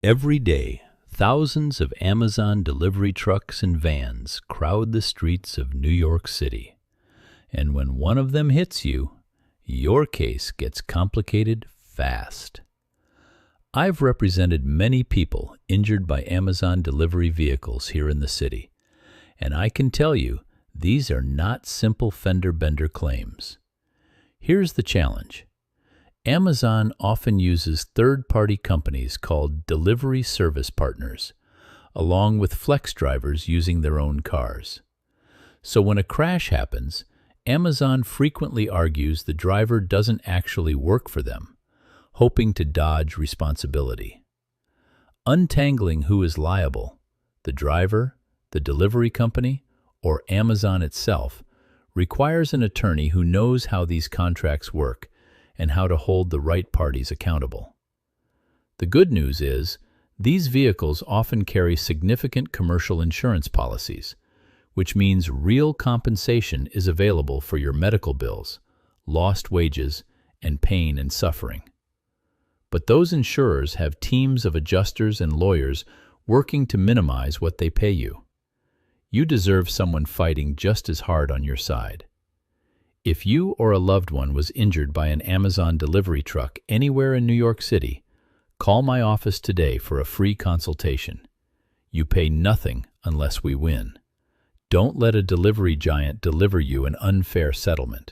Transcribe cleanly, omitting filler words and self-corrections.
Every day, thousands of Amazon delivery trucks and vans crowd the streets of New York City. And when one of them hits you, your case gets complicated fast. I've represented many people injured by Amazon delivery vehicles here in the city, and I can tell you these are not simple fender-bender claims. Here's the challenge. Amazon often uses third-party companies called delivery service partners, along with flex drivers using their own cars. So when a crash happens, Amazon frequently argues the driver doesn't actually work for them, hoping to dodge responsibility. Untangling who is liable, the driver, the delivery company, or Amazon itself, requires an attorney who knows how these contracts work and how to hold the right parties accountable. The good news is, these vehicles often carry significant commercial insurance policies, which means real compensation is available for your medical bills, lost wages, and pain and suffering. But those insurers have teams of adjusters and lawyers working to minimize what they pay you. You deserve someone fighting just as hard on your side. If you or a loved one was injured by an Amazon delivery truck anywhere in New York City, call my office today for a free consultation. You pay nothing unless we win. Don't let a delivery giant deliver you an unfair settlement.